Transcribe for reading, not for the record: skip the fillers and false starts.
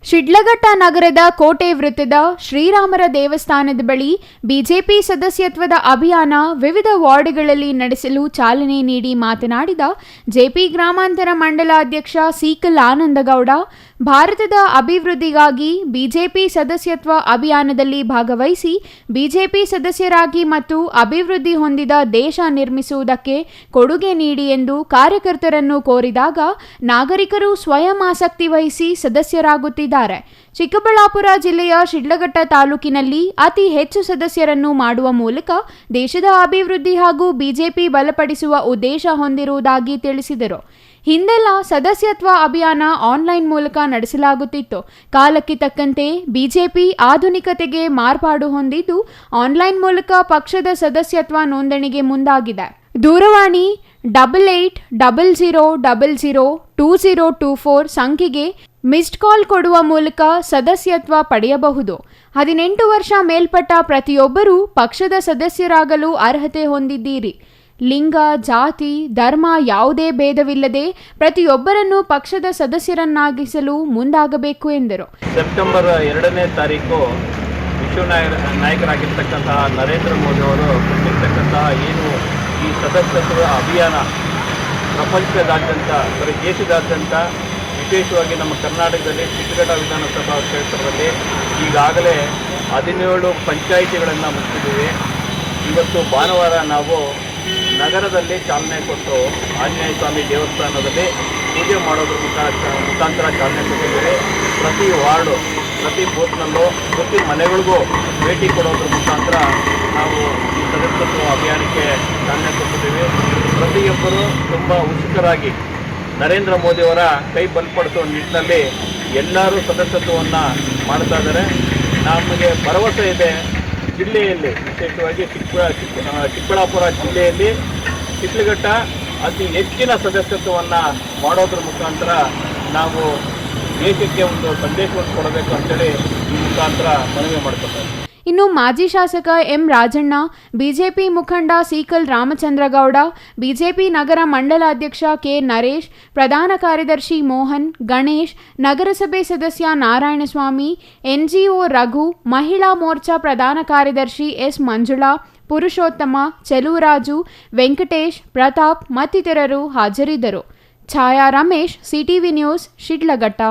ಶಿಡ್ಲಘಟ್ಟ ನಗರದ ಕೋಟೆ ವೃತ್ತದ ಶ್ರೀರಾಮರ ದೇವಸ್ಥಾನದ ಬಳಿ ಬಿಜೆಪಿ ಸದಸ್ಯತ್ವದ ಅಭಿಯಾನ ವಿವಿಧ ವಾರ್ಡ್ಗಳಲ್ಲಿ ನಡೆಸಲು ಚಾಲನೆ ನೀಡಿ ಮಾತನಾಡಿದ ಜೆಪಿ ಗ್ರಾಮಾಂತರ ಮಂಡಲ ಅಧ್ಯಕ್ಷ ಸೀಕಲ್ ಆನಂದಗೌಡ, ಭಾರತದ ಅಭಿವೃದ್ಧಿಗಾಗಿ ಬಿಜೆಪಿ ಸದಸ್ಯತ್ವ ಅಭಿಯಾನದಲ್ಲಿ ಭಾಗವಹಿಸಿ ಬಿಜೆಪಿ ಸದಸ್ಯರಾಗಿ ಮತ್ತು ಅಭಿವೃದ್ಧಿ ಹೊಂದಿದ ದೇಶ ನಿರ್ಮಿಸುವುದಕ್ಕೆ ಕೊಡುಗೆ ನೀಡಿ ಎಂದು ಕಾರ್ಯಕರ್ತರನ್ನು ಕೋರಿದಾಗ ನಾಗರಿಕರು ಸ್ವಯಂ ಆಸಕ್ತಿ ವಹಿಸಿ ಸದಸ್ಯರಾಗುತ್ತಿದ್ದಾರೆ. ಚಿಕ್ಕಬಳ್ಳಾಪುರ ಜಿಲ್ಲೆಯ ಶಿಡ್ಲಘಟ್ಟ ತಾಲೂಕಿನಲ್ಲಿ ಅತಿ ಹೆಚ್ಚು ಸದಸ್ಯರನ್ನು ಮಾಡುವ ಮೂಲಕ ದೇಶದ ಅಭಿವೃದ್ಧಿ ಹಾಗೂ ಬಿಜೆಪಿ ಬಲಪಡಿಸುವ ಉದ್ದೇಶ ಹೊಂದಿರುವುದಾಗಿ ತಿಳಿಸಿದರು. ಹಿಂದೆಲ್ಲ ಸದಸ್ಯತ್ವ ಅಭಿಯಾನ ಆನ್ಲೈನ್ ಮೂಲಕ ನಡೆಸಲಾಗುತ್ತಿತ್ತು. ಕಾಲಕ್ಕೆ ತಕ್ಕಂತೆ ಬಿಜೆಪಿ ಆಧುನಿಕತೆಗೆ ಮಾರ್ಪಾಡು ಹೊಂದಿದ್ದು ಆನ್ಲೈನ್ ಮೂಲಕ ಪಕ್ಷದ ಸದಸ್ಯತ್ವ ನೋಂದಣಿಗೆ ಮುಂದಾಗಿದೆ. ದೂರವಾಣಿ 8800002024 ಸಂಖ್ಯೆಗೆ ಮಿಸ್ಡ್ ಕಾಲ್ ಕೊಡುವ ಮೂಲಕ ಸದಸ್ಯತ್ವ ಪಡೆಯಬಹುದು. 18 ವರ್ಷ ಮೇಲ್ಪಟ್ಟ ಪ್ರತಿಯೊಬ್ಬರೂ ಪಕ್ಷದ ಸದಸ್ಯರಾಗಲು ಅರ್ಹತೆ ಹೊಂದಿದ್ದೀರಿ. ಲಿಂಗ, ಜಾತಿ, ಧರ್ಮ ಯಾವುದೇ ಭೇದವಿಲ್ಲದೆ ಪ್ರತಿಯೊಬ್ಬರನ್ನು ಪಕ್ಷದ ಸದಸ್ಯರನ್ನಾಗಿಸಲು ಮುಂದಾಗಬೇಕು ಎಂದರು. ಸೆಪ್ಟೆಂಬರ್ 2ನೇ ತಾರೀಕು ವಿಶ್ವ ನಾಯಕರಾಗಿರ್ತಕ್ಕಂತಹ ನರೇಂದ್ರ ಮೋದಿ ಅವರು ಕೊಟ್ಟಿರ್ತಕ್ಕಂತಹ ಏನು ಈ ಸದಸ್ಯತ್ವ ಅಭಿಯಾನ ಪ್ರಪಂಚದಾದ್ಯಂತ ದೇಶದಾದ್ಯಂತ ವಿಶೇಷವಾಗಿ ನಮ್ಮ ಕರ್ನಾಟಕದಲ್ಲಿ ಶಿಡ್ಲಘಟ್ಟ ವಿಧಾನಸಭಾ ಕ್ಷೇತ್ರದಲ್ಲಿ ಈಗಾಗಲೇ 17 ಪಂಚಾಯಿತಿಗಳನ್ನು ಮುಗಿಸಿದ್ದೀವಿ. ಇವತ್ತು ಭಾನುವಾರ ನಾವು ನಗರದಲ್ಲಿ ಚಾಲನೆ ಕೊಟ್ಟು ಆಂಜನೇಯ ಸ್ವಾಮಿ ದೇವಸ್ಥಾನದಲ್ಲಿ ಪೂಜೆ ಮಾಡೋದ್ರ ಮುಖಾಂತರ ಚಾಲನೆ ಕೊಟ್ಟಿದ್ದೇವೆ. ಪ್ರತಿ ವಾರ್ಡು, ಪ್ರತಿ ಬೂತ್ನಲ್ಲೂ, ಪ್ರತಿ ಮನೆಗಳಿಗೂ ಭೇಟಿ ಕೊಡೋದ್ರ ಮುಖಾಂತರ ನಾವು ಈ ಸದಸ್ಯತ್ವ ಅಭಿಯಾನಕ್ಕೆ ಚಾಲನೆ ಕೊಟ್ಟಿದ್ದೇವೆ. ಪ್ರತಿಯೊಬ್ಬರು ತುಂಬ ಉತ್ಸುಕರಾಗಿ ನರೇಂದ್ರ ಮೋದಿಯವರ ಕೈ ಬಲಪಡಿಸುವ ನಿಟ್ಟಿನಲ್ಲಿ ಎಲ್ಲರೂ ಸದಸ್ಯತ್ವವನ್ನು ಮಾಡ್ತಾ ಇದ್ದಾರೆ. ನಮಗೆ ಭರವಸೆ ಇದೆ, ಜಿಲ್ಲೆಯಲ್ಲಿ ವಿಶೇಷವಾಗಿ ಚಿಕ್ಕಬಳ್ಳಾಪುರ ಜಿಲ್ಲೆಯಲ್ಲಿ ಶಿಡ್ಲಘಟ್ಟ ಅತಿ ಹೆಚ್ಚಿನ ಸದಸ್ಯತ್ವವನ್ನು ಮಾಡೋದ್ರ ಮುಖಾಂತರ ನಾವು ದೇಶಕ್ಕೆ ಒಂದು ಸಂದೇಶವನ್ನು ಕೊಡಬೇಕು ಅಂತೇಳಿ ಈ ಮುಖಾಂತರ ಮನವಿ ಮಾಡ್ಕೊತಾರೆ. ಇನ್ನು ಮಾಜಿ ಶಾಸಕ ಎಂ ರಾಜಣ್ಣ, ಬಿಜೆಪಿ ಮುಖಂಡ ಸೀಕಲ್ ರಾಮಚಂದ್ರಗೌಡ, ಬಿಜೆಪಿ ನಗರ ಮಂಡಲ ಅಧ್ಯಕ್ಷ ಕೆ ನರೇಶ್, ಪ್ರಧಾನ ಕಾರ್ಯದರ್ಶಿ ಮೋಹನ್, ಗಣೇಶ್, ನಗರಸಭೆ ಸದಸ್ಯ ನಾರಾಯಣಸ್ವಾಮಿ, ಎನ್ಜಿಒ ರಘು, ಮಹಿಳಾ ಮೋರ್ಚಾ ಪ್ರಧಾನ ಕಾರ್ಯದರ್ಶಿ ಎಸ್ ಮಂಜುಳಾ, ಪುರುಷೋತ್ತಮ, ಚೆಲುವರಾಜು, ವೆಂಕಟೇಶ್, ಪ್ರತಾಪ್ ಮತ್ತಿತರರು ಹಾಜರಿದ್ದರು. ಛಾಯಾ ರಮೇಶ್, ಸಿಟಿವಿ ನ್ಯೂಸ್, ಶಿಡ್ಲಘಟ್ಟ.